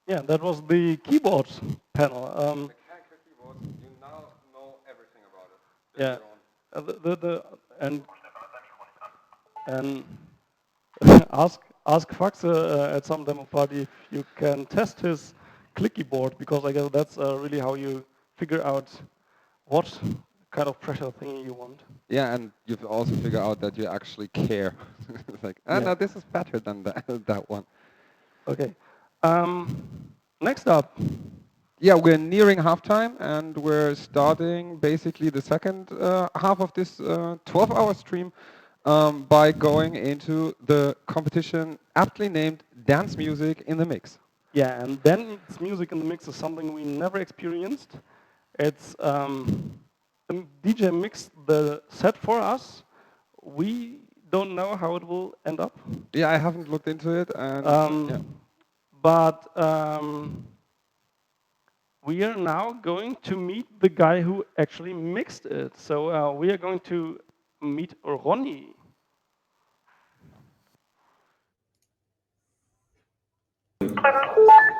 Yeah, that was the keyboard panel. Mechanical keyboard, you now know everything about it. Build Yeah, your own. the and ask Faxe at some demo party if you can test his clicky board, because I guess that's really how you figure out what kind of pressure thing you want. Yeah, and you've also figured out that you actually care. It's like, oh Yeah. no, this is better than that one. Okay. Next up. Yeah, we're nearing halftime and we're starting basically the second half of this 12-hour stream by going into the competition aptly named Dance Music in the Mix. Yeah, and dance music in the mix is something we never experienced. It's the DJ mixed the set for us. We don't know how it will end up. Yeah, I haven't looked into it, and yeah. But we are now going to meet the guy who actually mixed it. So we are going to meet Ronnie.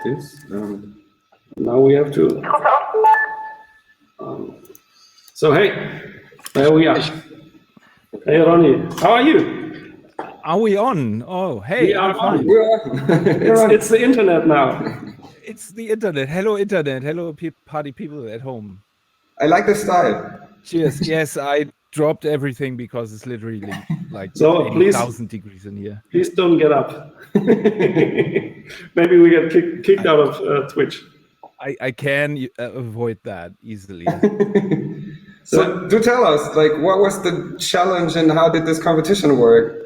This. Now we have to. So hey, there we are. Hey Ronnie, how are you? Are we on? Oh, hey, We are I'm on. fine. It's the internet now. It's the internet. Hello, internet. Hello, party people at home. I like the style. Cheers. Yes, I dropped everything because it's literally like So please, 80,000 degrees in here. please don't get up. Maybe we get kicked out of Twitch. I can avoid that easily. So do tell us, like, what was the challenge and how did this competition work?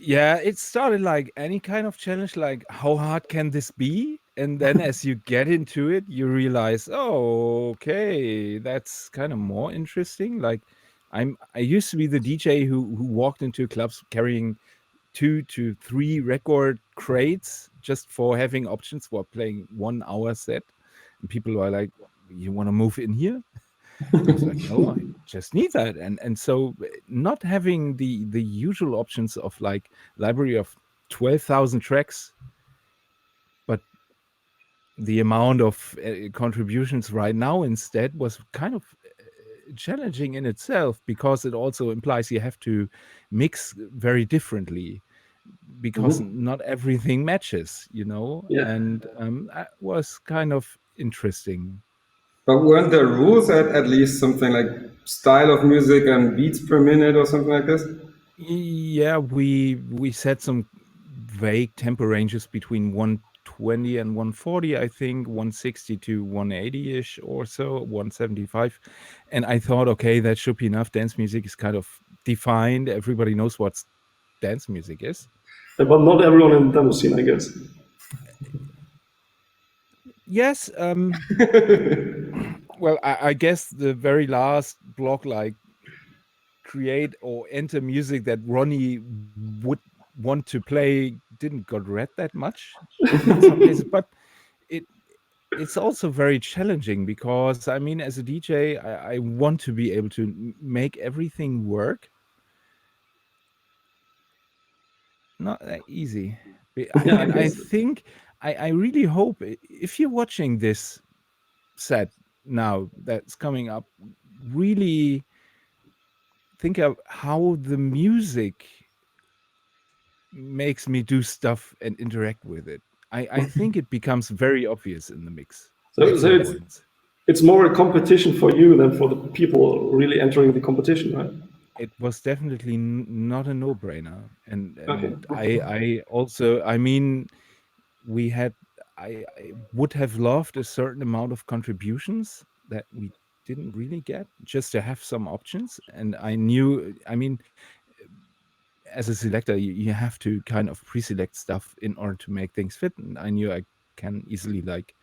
Yeah, it started like any kind of challenge, like how hard can this be? And then as you get into it, you realize, oh, okay, that's kind of more interesting. Like I used to be the DJ who walked into clubs carrying 2 to 3 record crates just for having options for playing 1 hour set. And people were like, you want to move in here? I was like, no, I just need that. And so not having the usual options of like library of 12,000 tracks, but the amount of contributions right now instead was kind of challenging in itself, because it also implies you have to mix very differently, because not everything matches, Yeah. and that was kind of interesting. But weren't there rules at least something like style of music and beats per minute or something like this? Yeah, we set some vague tempo ranges between 120 and 140, I think, 160 to 180-ish or so, 175. And I thought, okay, that should be enough. Dance music is kind of defined. Everybody knows what dance music is. But not everyone in the demo scene, I guess. Yes. Well, I guess the very last block, like create or enter music that Ronnie would want to play, didn't got read that much in some cases, but it's also very challenging, because I mean, as a DJ, I want to be able to make everything work. Not that easy. I think I really hope, if you're watching this set now that's coming up, really think of how the music makes me do stuff and interact with it. I think it becomes very obvious in the mix. So it's more a competition for you than for the people really entering the competition, right? It was definitely not a no-brainer, and Okay. I also, I mean, we had, I would have loved a certain amount of contributions that we didn't really get, just to have some options. And I knew, I mean, as a selector, you have to kind of pre-select stuff in order to make things fit. And I knew I can easily like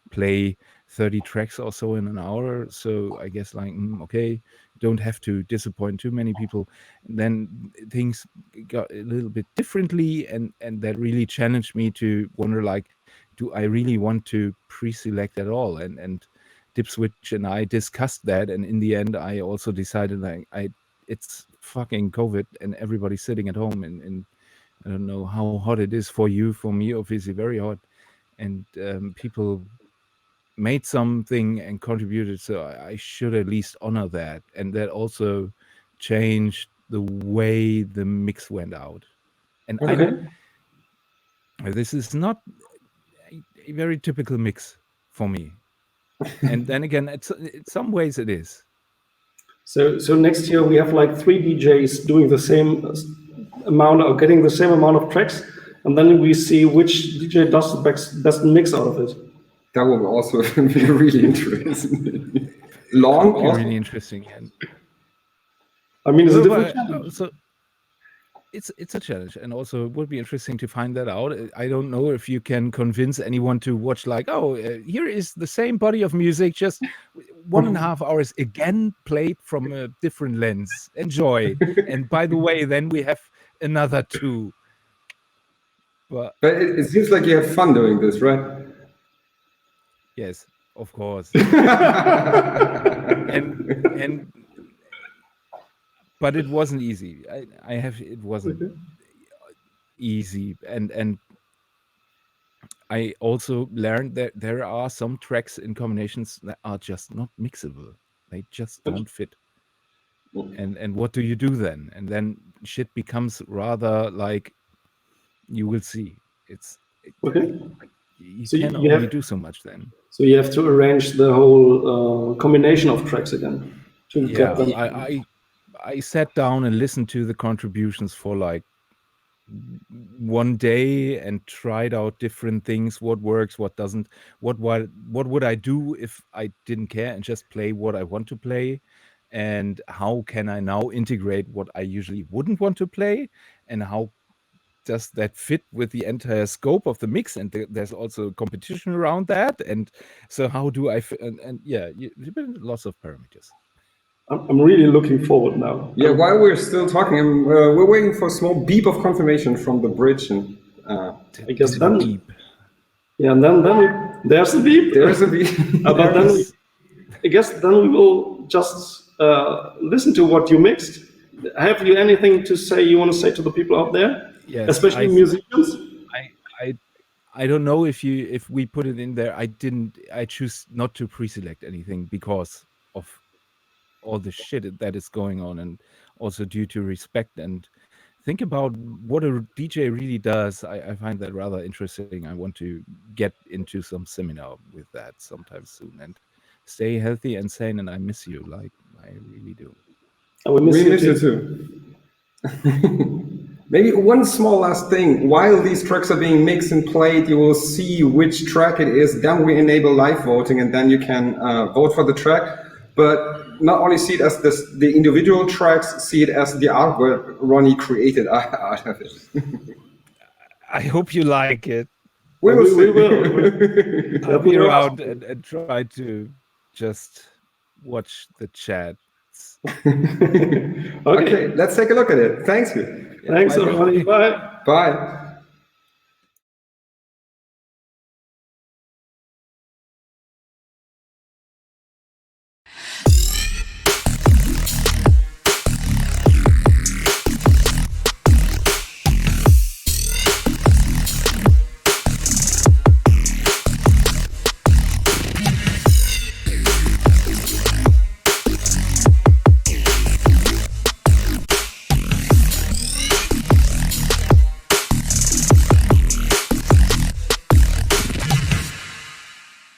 play 30 tracks or so in an hour. So I guess like, okay, don't have to disappoint too many people. And then things got a little bit differently, and that really challenged me to wonder, like, do I really want to pre-select at all? And Dipswitch and I discussed that, and in the end, I also decided like it's fucking COVID and everybody's sitting at home, and I don't know how hot it is for you. For me, obviously, very hot. and people made something and contributed. So I should at least honor that, and that also changed the way the mix went out. And Okay. this is not a very typical mix for me. And then again, in some ways it is. So next year we have like 3 DJs doing the same amount or getting the same amount of tracks, and then we see which DJ does the best mix out of it. That will also be really interesting. Long, Be really interesting. And I mean, it's a Well, different but, challenge. so it's a challenge, and also it would be interesting to find that out. I don't know if you can convince anyone to watch like, oh, here is the same body of music, just 1.5 hours again played from a different lens. Enjoy. And by the way, then we have another 2. But But it seems like you had fun doing this, right? yes, of course. and but it wasn't easy. It wasn't easy, and I also learned that there are some tracks in combinations that are just not mixable. They just don't fit. And what do you do then? And then shit becomes rather like, you will see. Okay. You So can you only have- do so much then. So you have to arrange the whole combination of tracks again to get them. I sat down and listened to the contributions for like one day and tried out different things, what works, what doesn't, what would I do if I didn't care and just play what I want to play, and how can I now integrate what I usually wouldn't want to play, and how does that fit with the entire scope of the mix, and there's also competition around that, and so how do I and yeah, lots of parameters. I'm really looking forward now. Yeah, while we're still talking, we're waiting for a small beep of confirmation from the bridge. And I guess then, Deep. yeah, and then there's the beep. there's a beep. But then I guess then we will just listen to what you mixed. Have you anything to say you want to say to the people out there, Yes, especially musicians? I don't know if we put it in there. I choose not to pre-select anything because of all the shit that is going on, and also due to respect and think about what a DJ really does. I find that rather interesting. I want to get into some seminar with that sometime soon, and stay healthy and sane. And I miss you, like I really do. We miss We you miss you too. too. Maybe one small last thing. While these tracks are being mixed and played, you will see which track it is. Then we enable live voting, and then you can vote for the track. But not only see it as the individual tracks, see it as the artwork Ronnie created out of it. I hope you like it. We will see. We will. I'll be around and try to just watch the chats. Okay. Okay, let's take a look at it. Thanks. Thanks, everybody. Bye. Bye.